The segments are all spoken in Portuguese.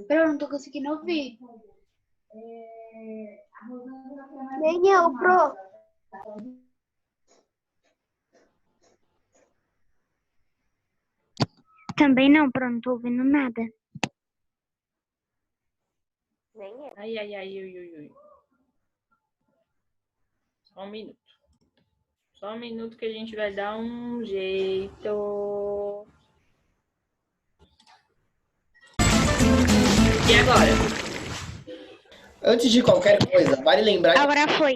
Eu não tô conseguindo ouvir. Nem eu, pro. Também não, Pro, não tô ouvindo nada. Nem eu. Ai, ai, ai, ui, ui, ui. Só um minuto. Só um minuto que a gente vai dar um jeito. E agora? Antes de qualquer coisa, vale lembrar que, Agora foi.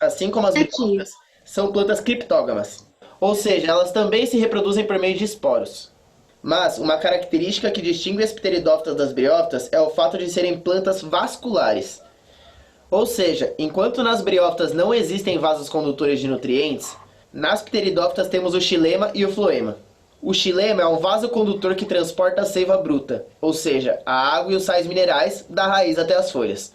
assim como as briófitas, são plantas criptógamas. Ou seja, elas também se reproduzem por meio de esporos. Mas uma característica que distingue as pteridófitas das briófitas é o fato de serem plantas vasculares. Ou seja, enquanto nas briófitas não existem vasos condutores de nutrientes, nas pteridófitas temos o xilema e o floema. O xilema é um vaso condutor que transporta a seiva bruta, ou seja, a água e os sais minerais, da raiz até as folhas.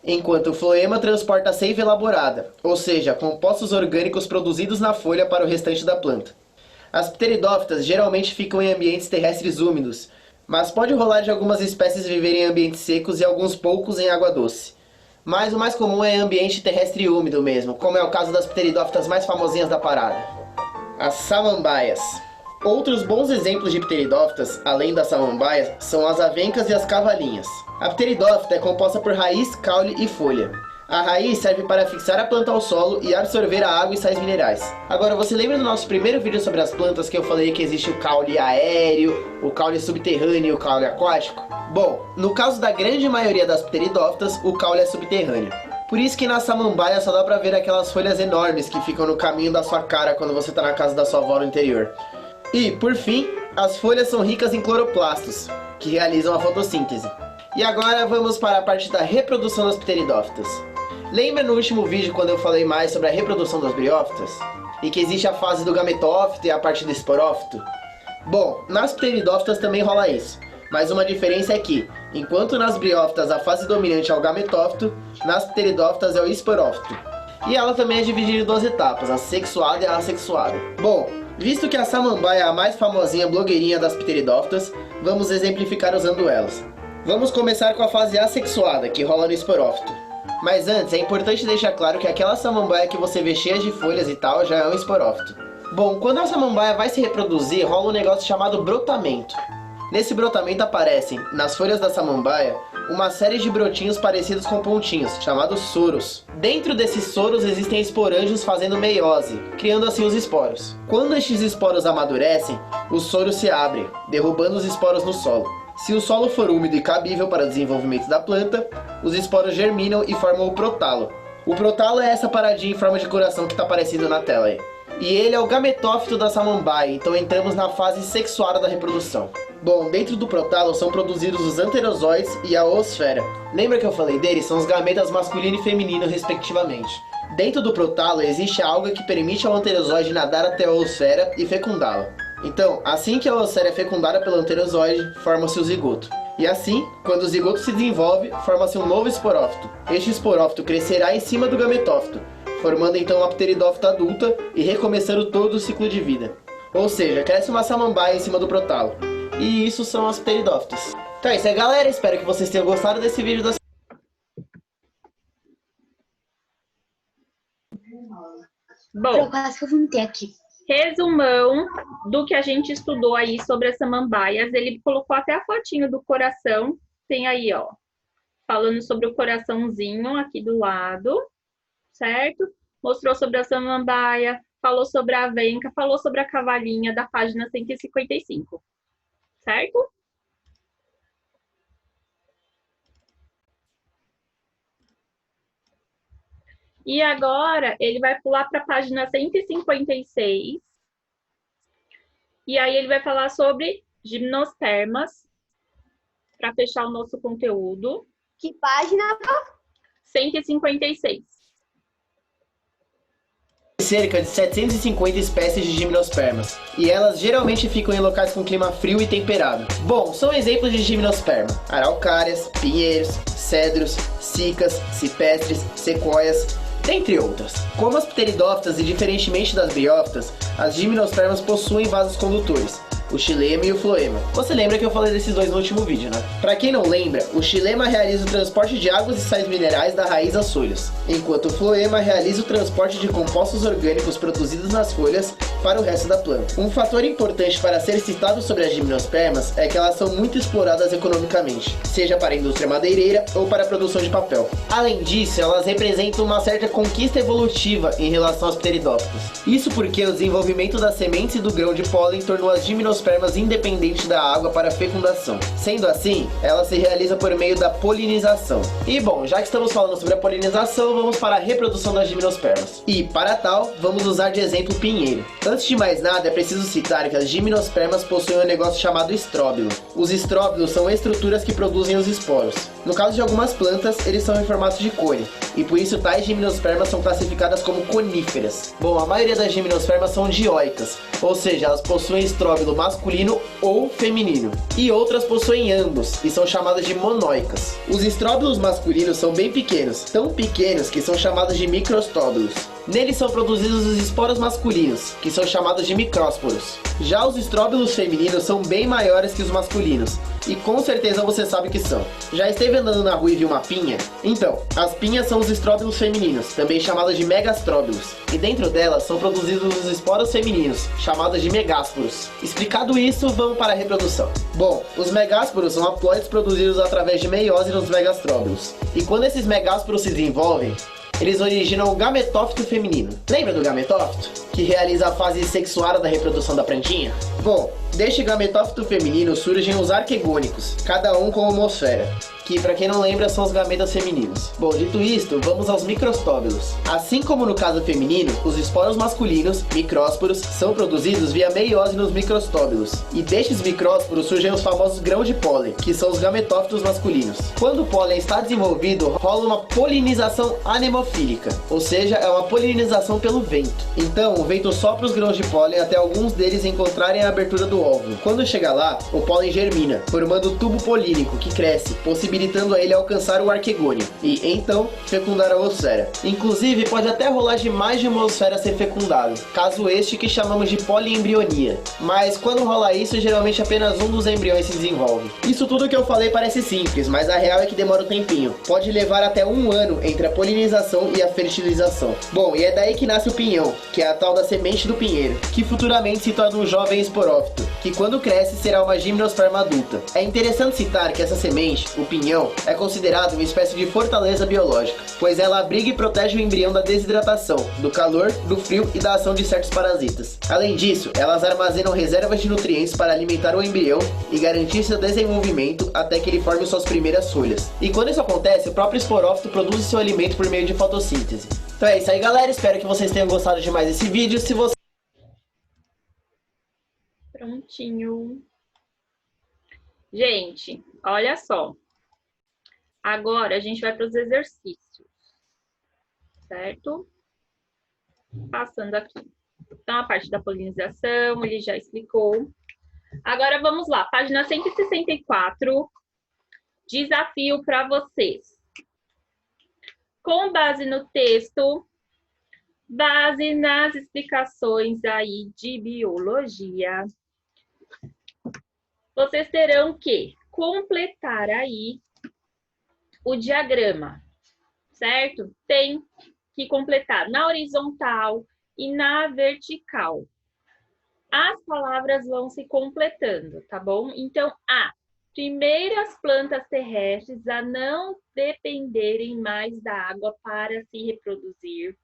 Enquanto o floema transporta a seiva elaborada, ou seja, compostos orgânicos produzidos na folha para o restante da planta. As pteridófitas geralmente ficam em ambientes terrestres úmidos, mas pode rolar de algumas espécies viverem em ambientes secos e alguns poucos em água doce. Mas o mais comum é ambiente terrestre úmido mesmo, como é o caso das pteridófitas mais famosinhas da parada. As samambaias. Outros bons exemplos de pteridófitas, além das samambaias, são as avencas e as cavalinhas. A pteridófita é composta por raiz, caule e folha. A raiz serve para fixar a planta ao solo e absorver a água e sais minerais. Agora, você lembra do nosso primeiro vídeo sobre as plantas que eu falei que existe o caule aéreo, o caule subterrâneo e o caule aquático? Bom, no caso da grande maioria das pteridófitas, o caule é subterrâneo. Por isso que na samambaia só dá pra ver aquelas folhas enormes que ficam no caminho da sua cara quando você tá na casa da sua avó no interior. E, por fim, as folhas são ricas em cloroplastos, que realizam a fotossíntese. E agora vamos para a parte da reprodução das pteridófitas. Lembra no último vídeo quando eu falei mais sobre a reprodução das briófitas? E que existe a fase do gametófito e a parte do esporófito? Bom, nas pteridófitas também rola isso. Mas uma diferença é que, enquanto nas briófitas a fase dominante é o gametófito, nas pteridófitas é o esporófito. E ela também é dividida em duas etapas, a sexuada e a assexuada. Bom, visto que a samambaia é a mais famosinha blogueirinha das pteridófitas, vamos exemplificar usando elas. Vamos começar com a fase assexuada, que rola no esporófito. Mas antes, é importante deixar claro que aquela samambaia que você vê cheia de folhas e tal, já é um esporófito. Bom, quando a samambaia vai se reproduzir, rola um negócio chamado brotamento. Nesse brotamento aparecem, nas folhas da samambaia, uma série de brotinhos parecidos com pontinhos, chamados soros. Dentro desses soros existem esporângios fazendo meiose, criando assim os esporos. Quando estes esporos amadurecem, os soros se abrem, derrubando os esporos no solo. Se o solo for úmido e cabível para o desenvolvimento da planta, os esporos germinam e formam o protalo. O protalo é essa paradinha em forma de coração que está aparecendo na tela aí. E ele é o gametófito da samambaia, então entramos na fase sexuada da reprodução. Bom, dentro do protalo são produzidos os anterozoides e a oosfera. Lembra que eu falei deles? São os gametas masculino e feminino, respectivamente. Dentro do protalo existe a alga que permite ao anterozoide nadar até a oosfera e fecundá-la. Então, assim que a oosfera é fecundada pelo anterozoide, forma-se o zigoto. E assim, quando o zigoto se desenvolve, forma-se um novo esporófito. Este esporófito crescerá em cima do gametófito, formando então uma pteridófita adulta e recomeçando todo o ciclo de vida. Ou seja, cresce uma samambaia em cima do protalo. E isso são as pteridófitas. Então é isso aí, galera. Espero que vocês tenham gostado desse vídeo da... Bom, Eu quase que eu vomitei aqui. resumão do que a gente estudou aí sobre as samambaias. Ele colocou até a fotinho do coração. Tem aí, ó. Falando sobre o coraçãozinho aqui do lado. Certo? Mostrou sobre a samambaia. Falou sobre a avenca. Falou sobre a cavalinha da página 155. Certo? E agora, ele vai pular para a página 156. E aí, ele vai falar sobre gimnospermas, para fechar o nosso conteúdo. Que página? 156. Cerca de 750 espécies de gimnospermas, e elas geralmente ficam em locais com clima frio e temperado. Bom, são exemplos de gimnosperma: araucárias, pinheiros, cedros, cicas, cipestres, sequoias, dentre outras. Como as pteridófitas e diferentemente das briófitas, as gimnospermas possuem vasos condutores, o xilema e o floema. Você lembra que eu falei desses dois no último vídeo, né? Pra quem não lembra, o xilema realiza o transporte de águas e sais minerais da raiz às folhas, enquanto o floema realiza o transporte de compostos orgânicos produzidos nas folhas para o resto da planta. Um fator importante para ser citado sobre as gimnospermas é que elas são muito exploradas economicamente, seja para a indústria madeireira ou para a produção de papel. Além disso, elas representam uma certa conquista evolutiva em relação aos pteridófitos. Isso porque o desenvolvimento das sementes e do grão de pólen tornou as gimnospermas independentes da água para a fecundação. Sendo assim, ela se realiza por meio da polinização. E bom, já que estamos falando sobre a polinização, vamos para a reprodução das gimnospermas. E para tal, vamos usar de exemplo o pinheiro. Antes de mais nada, é preciso citar que as gimnospermas possuem um negócio chamado estróbilo. Os estróbilos são estruturas que produzem os esporos. No caso de algumas plantas, eles são em formato de cone, e por isso tais gimnospermas são classificadas como coníferas. Bom, a maioria das gimnospermas são dioicas, ou seja, elas possuem estróbilo masculino ou feminino, e outras possuem ambos, e são chamadas de monóicas. Os estróbilos masculinos são bem pequenos, tão pequenos que são chamados de microstóbilos. Neles são produzidos os esporos masculinos, que são chamados de micrósporos. Já os estróbilos femininos são bem maiores que os masculinos, e com certeza você sabe o que são. Já esteve andando na rua e viu uma pinha? Então, as pinhas são os estróbilos femininos, também chamados de megastróbilos, e dentro delas são produzidos os esporos femininos, chamados de megásporos. Explicado isso, vamos para a reprodução. Bom, os megásporos são haploides produzidos através de meiose nos megastróbilos, e quando esses megásporos se desenvolvem, eles originam o gametófito feminino. Lembra do gametófito? Que realiza a fase sexuada da reprodução da plantinha? Bom, deste gametófito feminino surgem os arquegônicos, cada um com uma homosfera, que, para quem não lembra, são os gametas femininos. Bom, dito isto, vamos aos microstóbilos. Assim como no caso feminino, os esporos masculinos, micrósporos, são produzidos via meiose nos microstóbilos. E destes micrósporos surgem os famosos grãos de pólen, que são os gametófitos masculinos. Quando o pólen está desenvolvido, rola uma polinização anemofílica, ou seja, é uma polinização pelo vento. Então, o vento sopra os grãos de pólen até alguns deles encontrarem a abertura do óvulo. Quando chega lá, o pólen germina, formando o tubo polínico, que cresce, possibilitando a ele alcançar o arquegônio e, então, fecundar a oosfera. Inclusive, pode até rolar de mais de uma oosfera ser fecundado, caso este que chamamos de poliembrionia. Mas quando rola isso, geralmente apenas um dos embriões se desenvolve. Isso tudo que eu falei parece simples, mas a real é que demora um tempinho. Pode levar até 1 ano entre a polinização e a fertilização. Bom, e é daí que nasce o pinhão, que é a tal da semente do pinheiro, que futuramente se torna um jovem esporófito, que quando cresce será uma gimnosperma adulta. É interessante citar que essa semente, o pinhão, é considerado uma espécie de fortaleza biológica, pois ela abriga e protege o embrião da desidratação, do calor, do frio e da ação de certos parasitas. Além disso, elas armazenam reservas de nutrientes para alimentar o embrião e garantir seu desenvolvimento até que ele forme suas primeiras folhas. E quando isso acontece, o próprio esporófito produz seu alimento por meio de fotossíntese. Então é isso aí, galera, espero que vocês tenham gostado de mais esse vídeo. Se você... Prontinho. Gente, olha só. Agora a gente vai para os exercícios, certo? Passando aqui. Então, a parte da polinização, ele já explicou. Agora vamos lá, página 164. Desafio para vocês. Com base no texto, base nas explicações aí de biologia, vocês terão que completar aí o diagrama, certo? Tem que completar na horizontal e na vertical. As palavras vão se completando, tá bom? Então, A, primeiras plantas terrestres a não dependerem mais da água para se reproduzir.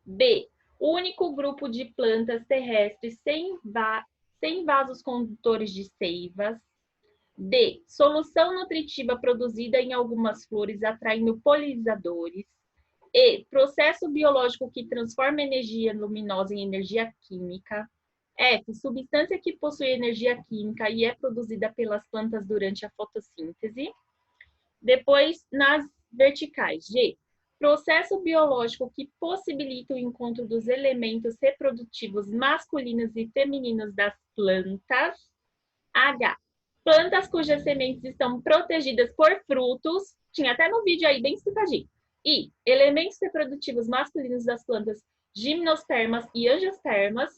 B, único grupo de plantas terrestres sem vasos condutores de seivas. D, solução nutritiva produzida em algumas flores atraindo polinizadores. E, processo biológico que transforma energia luminosa em energia química. F, substância que possui energia química e é produzida pelas plantas durante a fotossíntese. Depois, nas verticais. G, processo biológico que possibilita o encontro dos elementos reprodutivos masculinos e femininos das plantas. H, plantas cujas sementes estão protegidas por frutos. Tinha até no vídeo aí, bem explicadinho. I, elementos reprodutivos masculinos das plantas gimnospermas e angiospermas.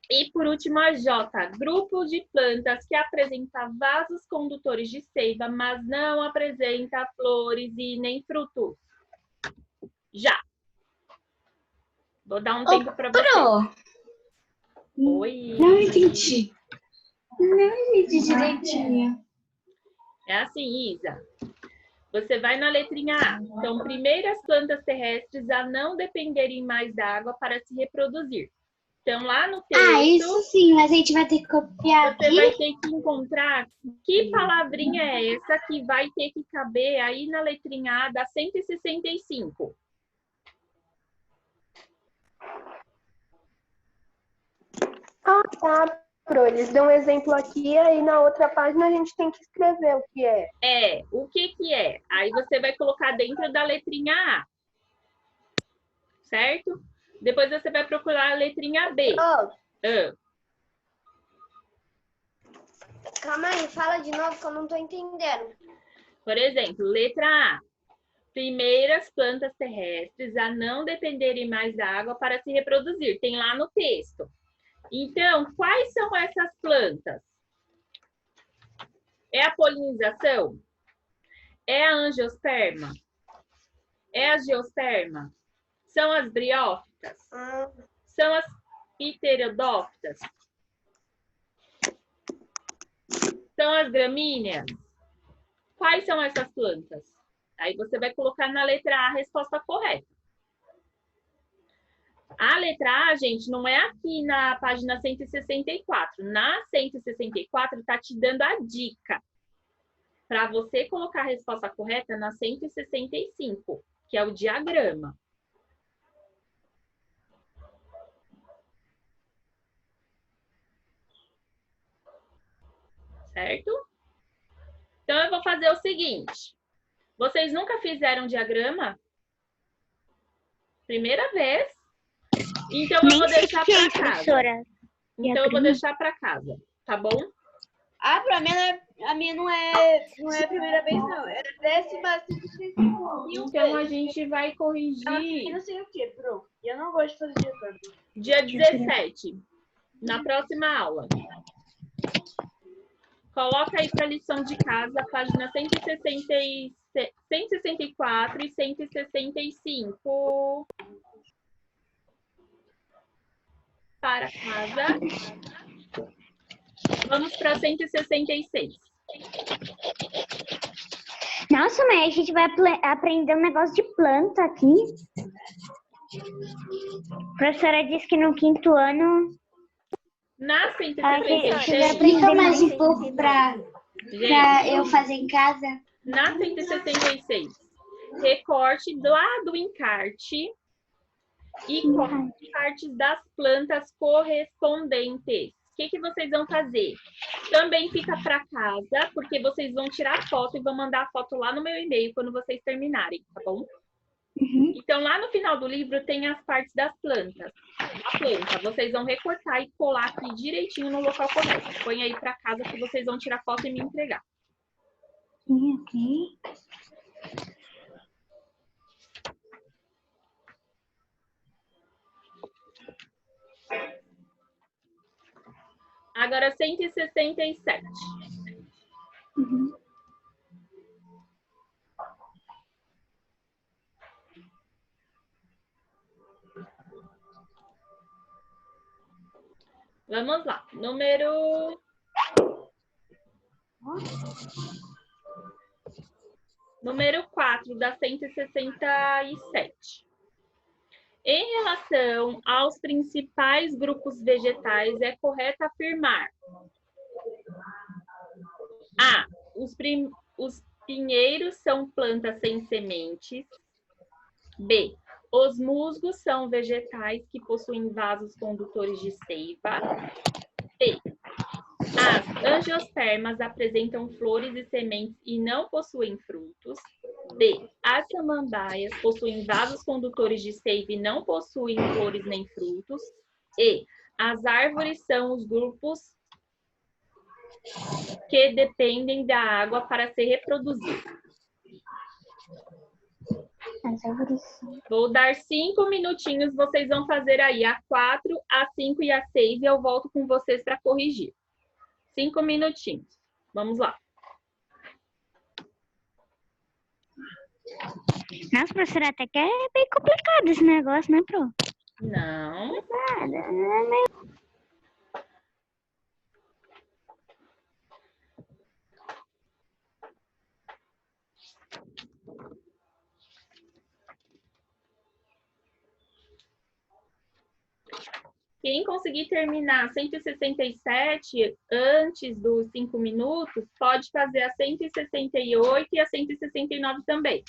E por último, a J. Grupo de plantas que apresenta vasos condutores de seiva, mas não apresenta flores e nem frutos. Já. Vou dar um tempo para você. Pro, Oi. não entendi. Não entendi direitinho. É assim, Isa. Você vai na letrinha A. Então, primeiras plantas terrestres a não dependerem mais da água para se reproduzir. Então, lá no texto, Ah, isso sim, mas a gente vai ter que copiar você aqui. vai ter que encontrar que palavrinha é essa que vai ter que caber aí na letrinha A da 165. Ah, tá, Pro. Eles dão um exemplo aqui, aí na outra página a gente tem que escrever o que é. É, o que que é? Aí você vai colocar dentro da letrinha A. Certo? Depois você vai procurar a letrinha B. Oh, Ah, calma aí, fala de novo que eu não tô entendendo. por exemplo, letra A. Primeiras plantas terrestres a não dependerem mais da água para se reproduzir. Tem lá no texto. Então, quais são essas plantas? É a polinização? É a angiosperma? É a geosperma? São as briófitas? São as pterodófitas? São as gramíneas? Quais são essas plantas? Aí você vai colocar na letra A a resposta correta. A letra A, gente, não é aqui na página 164. Na 164 está te dando a dica para você colocar a resposta correta na 165, que é o diagrama. Certo? Então, eu vou fazer o seguinte. Vocês nunca fizeram diagrama? Primeira vez? Então, eu vou deixar para casa. professora. Então, eu vou deixar para casa, tá bom? Ah, pra mim, a minha não é a primeira vez, não. É a 15ª. Então, a gente vai Eu corrigir não sei o que, Pro. Eu não gosto de fazer diagrama. dia 17, na próxima aula. Coloca aí para lição de casa, página 164 e 165. Para casa. Vamos para 166. Nossa, mas a gente vai aprender um negócio de planta aqui. A professora disse que no 5º ano Na a gente 166, vai aprender mais um pouco para gente, eu fazer em casa. na 166, recorte lá do encarte e corte partes das plantas correspondentes. O que vocês vão fazer? Também fica para casa, porque vocês vão tirar a foto e vão mandar a foto lá no meu e-mail quando vocês terminarem, tá bom? Então, lá no final do livro tem as partes das plantas. A planta, vocês vão recortar e colar aqui direitinho no local correto. Põe aí para casa que vocês vão tirar foto e me entregar. Ok. Agora, 167. Vamos lá. Número 4 da 167. Em relação aos principais grupos vegetais, é correto afirmar: A. Os pinheiros são plantas sem sementes. B. Os musgos são vegetais que possuem vasos condutores de seiva. C. As angiospermas apresentam flores e sementes e não possuem frutos. D. As samambaias possuem vasos condutores de seiva e não possuem flores nem frutos. E. As árvores são os grupos que dependem da água para se reproduzir. As árvores são... Vou dar 5 minutinhos, vocês vão fazer aí a 4, a 5 e a 6 e eu volto com vocês para corrigir. 5 minutinhos. Vamos lá. Nossa, professora, até que é bem complicado esse negócio, né, Pro? Não. Quem conseguir terminar 167 antes dos 5 minutos, pode fazer a 168 e a 169 também.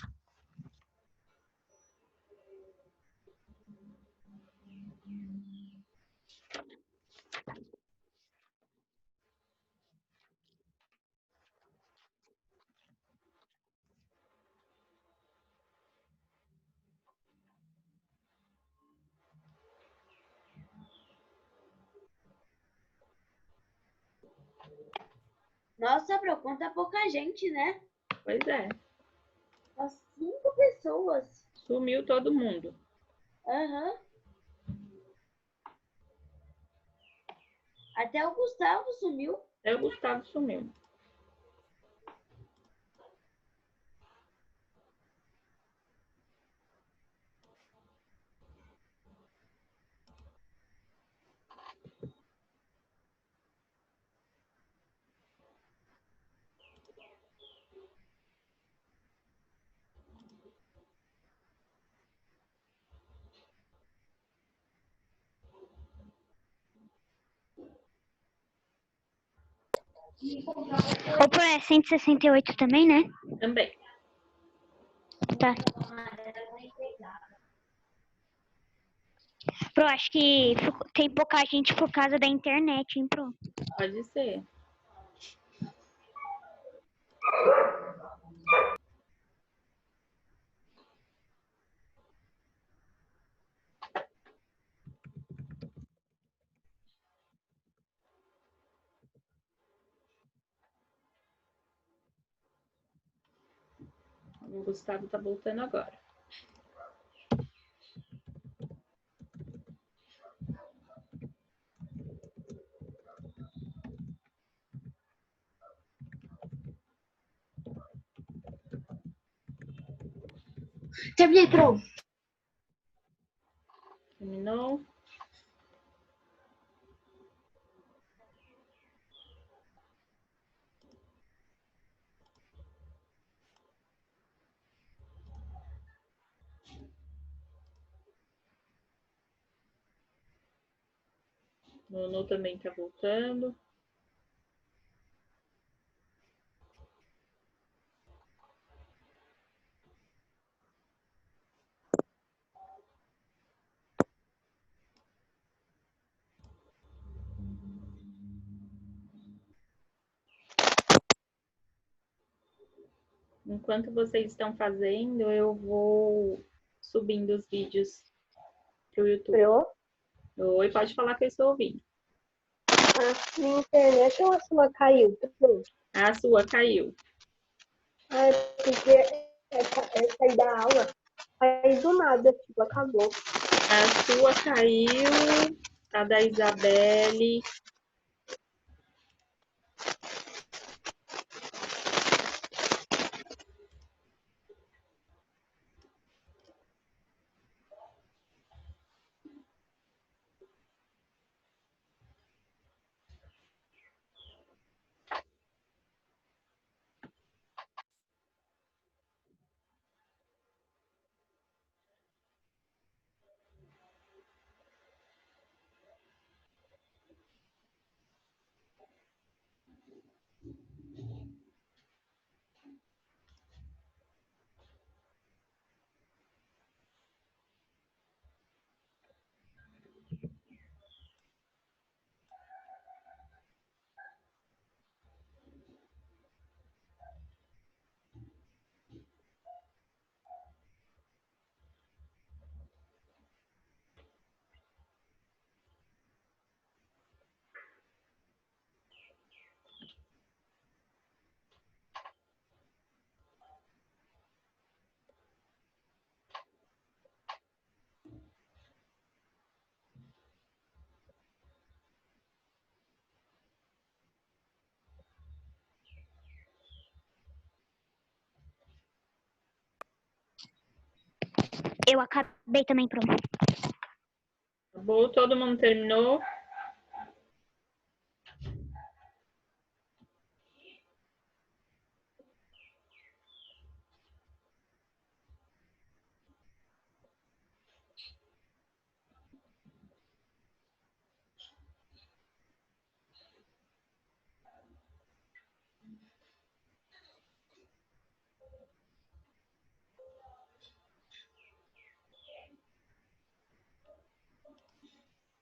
Nossa, Pro, conta pouca gente, né? Pois é, Só 5 pessoas. sumiu todo mundo. Aham. Até o Gustavo sumiu. Até o Gustavo sumiu. Ô, Pro, é 168 também, né? Também. Tá. Pro, acho que tem pouca gente por causa da internet, hein, Pro? Pode ser. O Gustavo tá voltando agora. Terminei, Pro. Terminou? Nono também tá voltando. Enquanto vocês estão fazendo, eu vou subindo os vídeos pro YouTube. Pro? Oi, pode falar que eu estou ouvindo. A minha internet ou a sua caiu? Pro? A sua caiu. Ah, porque essa aí da aula, aí do nada, tipo, acabou. A sua caiu, a da Isabelle. Eu acabei também, pronto. Acabou, todo mundo terminou.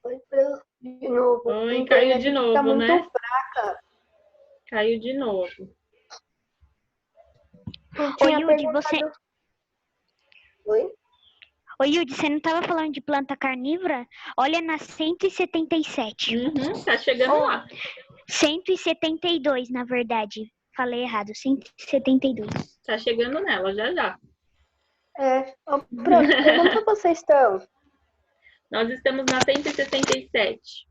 Oi, Pro, de novo. A Oi, caiu internet de aqui novo, tá muito né? fraca. Caiu de novo. Eu Ô, tinha Yudi, você... perguntado... Oi? Ô, Yudi, você não tava falando de planta carnívora? Olha na 177. Tá chegando lá. 172, na verdade. Falei errado, 172. Tá chegando nela, já já. Ô, Pro, que pergunta vocês estão? Nós estamos na 167.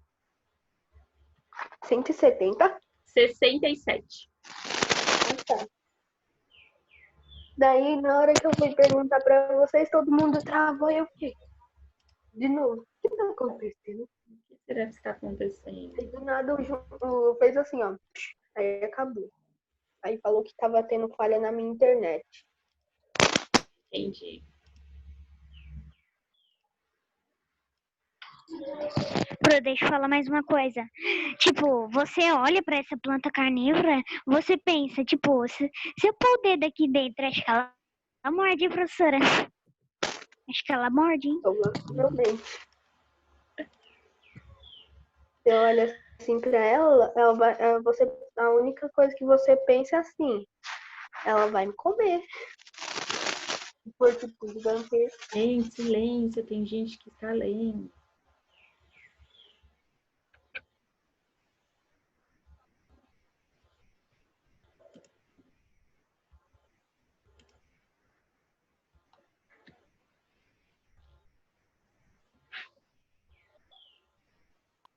170? 67. Ah, tá. Daí, na hora que eu fui perguntar pra vocês, todo mundo travou e eu fiquei. De novo, o que tá acontecendo? O que será que está acontecendo? Aí, do nada, fez assim, ó. Aí acabou. Aí falou que tava tendo falha na minha internet. Entendi. Pro, deixa eu falar mais uma coisa. Tipo, você olha pra essa planta carnívora, você pensa, tipo, se eu pôr o dedo aqui dentro, acho que ela morde, hein, professora? Acho que ela morde, hein? Provavelmente. Você olha assim pra ela vai, a única coisa que você pensa é assim, ela vai me comer. Por tipo, gigantesco. Gente, silêncio, tem gente que está lendo.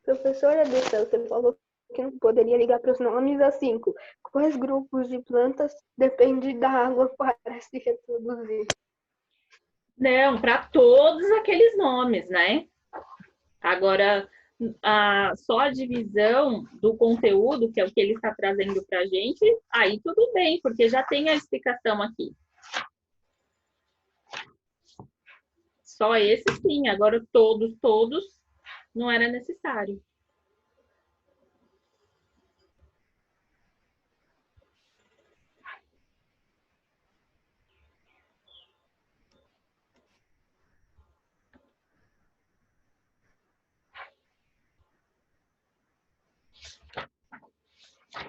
Professora do céu, você falou que não poderia ligar para os nomes assim. Quais grupos de plantas depende da água para se reproduzir? Não, para todos aqueles nomes, né? Agora, só a divisão do conteúdo, que é o que ele está trazendo para a gente, aí tudo bem, porque já tem a explicação aqui. Só esse sim, agora todos, não era necessário.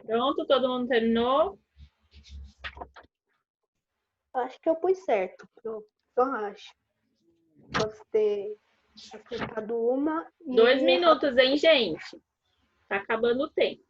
Pronto, todo mundo terminou? Acho que eu pus certo. Eu acho. Posso ter acertado uma e 2 minutos, hein, gente? Tá acabando o tempo.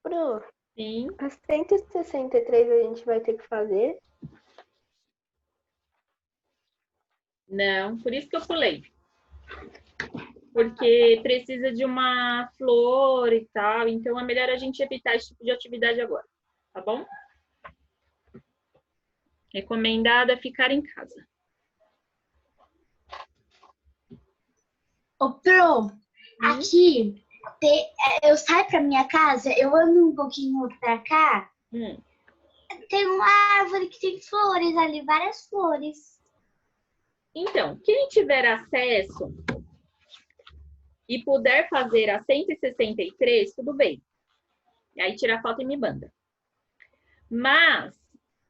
Pro, Sim. a 163 a gente vai ter que fazer. Não, por isso que eu pulei. Porque precisa de uma flor e tal, então é melhor a gente evitar esse tipo de atividade agora, tá bom? Recomendado é ficar em casa. Ô, Pro, aqui, eu saio pra minha casa, eu ando um pouquinho pra cá, tem uma árvore que tem flores ali, várias flores. Então, quem tiver acesso e puder fazer a 163, tudo bem. Aí tira a foto e me manda. Mas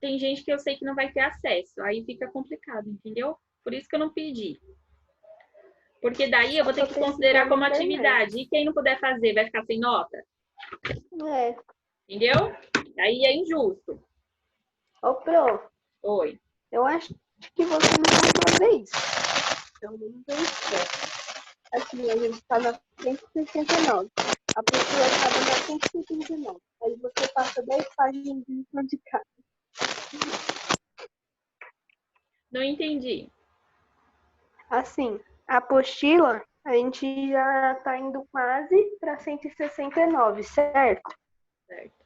tem gente que eu sei que não vai ter acesso, aí fica complicado, entendeu? Por isso que eu não pedi. Porque daí eu vou ter que considerar como atividade. E quem não puder fazer vai ficar sem nota? É. Entendeu? Aí é injusto. Ô, Pro, Oi. eu acho que você não vai fazer isso. Eu não tenho certo. Assim, a gente tá na 169. A pessoa acaba na 169. Aí você passa 10 páginas de lição de casa. Não entendi. Assim, a apostila, a gente já tá indo quase para 169, certo? Certo.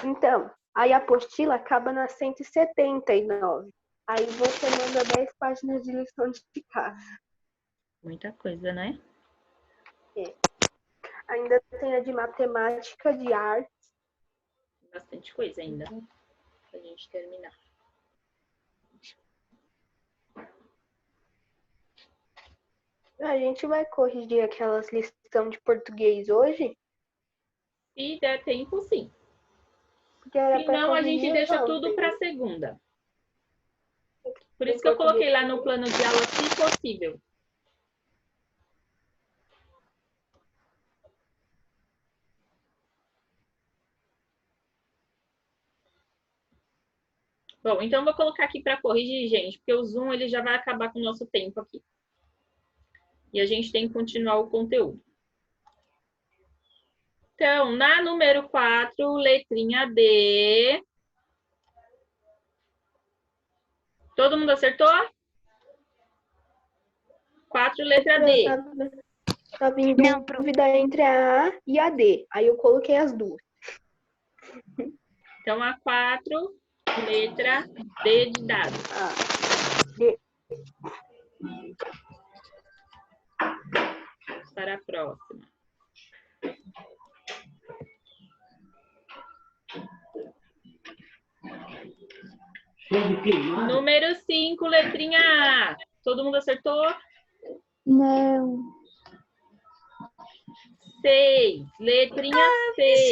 Então, aí a apostila acaba na 179. Aí você manda 10 páginas de lição de casa. Muita coisa, né? Ainda tem a de matemática, de arte. Bastante coisa ainda. Pra gente terminar. A gente vai corrigir aquelas lições de português hoje? Se der tempo, sim. Porque era Se pra não, a gente corrigir deixa ontem. tudo para segunda. Por isso que eu coloquei lá no plano de aula, se possível. Bom, então eu vou colocar aqui para corrigir, gente, porque o Zoom ele já vai acabar com o nosso tempo aqui. E a gente tem que continuar o conteúdo. Então, na número 4, letrinha D. Todo mundo acertou? 4, letra D. Tá vindo dúvida entre a A e a D. Aí eu coloquei as duas. Então, a 4, letra D de dado. D. Para a próxima. Número 5, letrinha A. Todo mundo acertou? Não. 6, letrinha C.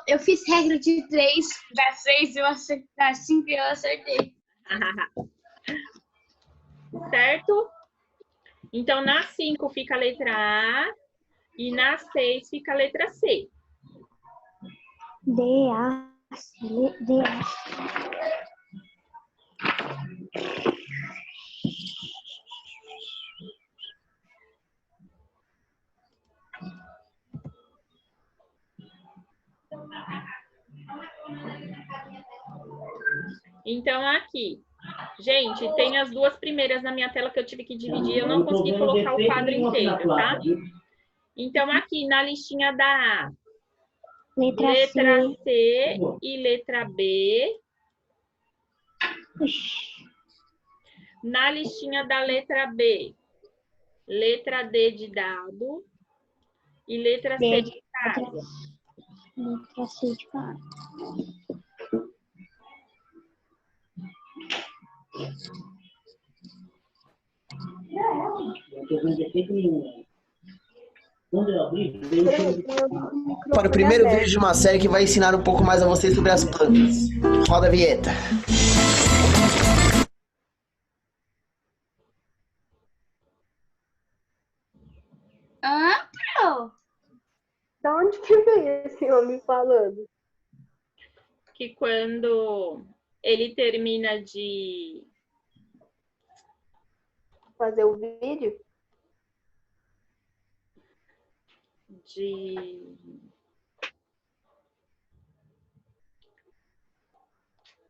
Eu fiz regra de 3, da 6 eu acertei, da 5 eu acertei. Certo? Então, na 5 fica a letra A e na 6 fica a letra C. D, A, C, D, A. Então, aqui. Gente, tem as duas primeiras na minha tela que eu tive que dividir. Eu não consegui colocar o quadro inteiro, tá? Então, aqui na listinha da A, letra C e letra B. Na listinha da letra B, letra D de dado e letra C de casa. Letra C de casa. Para o primeiro vídeo de uma série que vai ensinar um pouco mais a vocês sobre as plantas. Roda a vinheta. Pro? Da onde que veio esse homem falando? Que quando ele termina de Fazer o vídeo?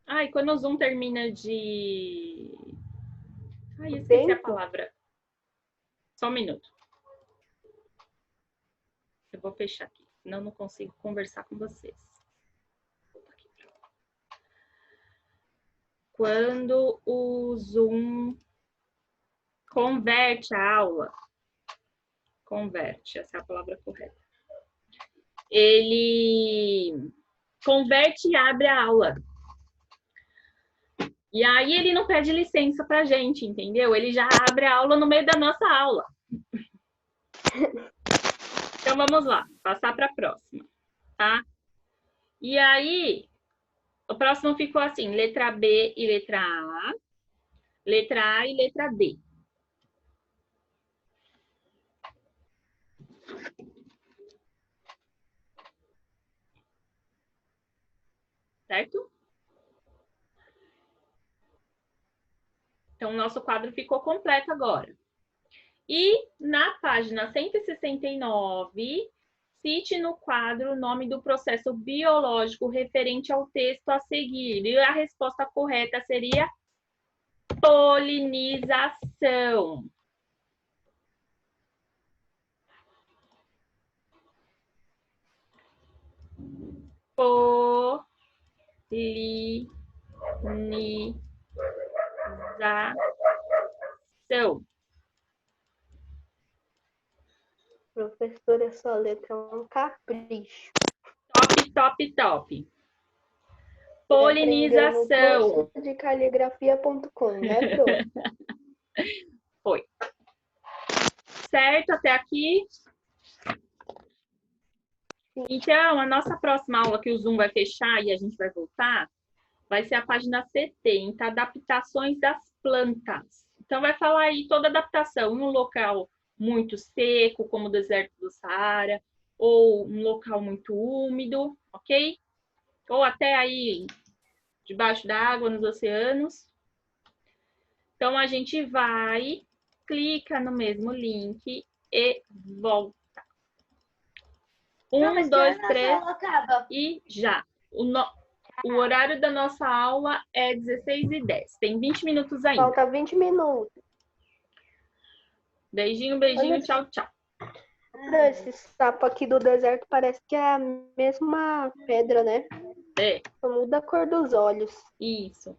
Ai, quando o Zoom termina de... Ai, esqueci a palavra. Só um minuto. Eu vou fechar aqui, senão eu não consigo conversar com vocês. quando o Zoom converte a aula, converte, essa é a palavra correta. Ele converte e abre a aula. E aí ele não pede licença pra gente, entendeu? Ele já abre a aula no meio da nossa aula. Então vamos lá, passar para a próxima, tá? E aí, o próximo ficou assim, letra B e letra A e letra D. Certo? Então, o nosso quadro ficou completo agora. E na página 169, cite no quadro o nome do processo biológico referente ao texto a seguir. E a resposta correta seria polinização. Polinização. Professora, sua letra é um capricho. Top, top, top. Polinização. De caligrafia.com, né, Pro? Foi. Certo até aqui? Então, a nossa próxima aula que o Zoom vai fechar e a gente vai voltar, vai ser a página 70, adaptações das plantas. Então, vai falar aí toda adaptação em um local muito seco, como o deserto do Saara, ou um local muito úmido, ok? Ou até aí debaixo da água, nos oceanos. Então, a gente vai, clica no mesmo link e volta. 1, 2, 3 e já. O horário da nossa aula é 16h10. Tem 20 minutos ainda. Falta 20 minutos. Beijinho, beijinho, tchau, tchau. Esse sapo aqui do deserto parece que é a mesma pedra, né? É. Só muda a cor dos olhos. Isso.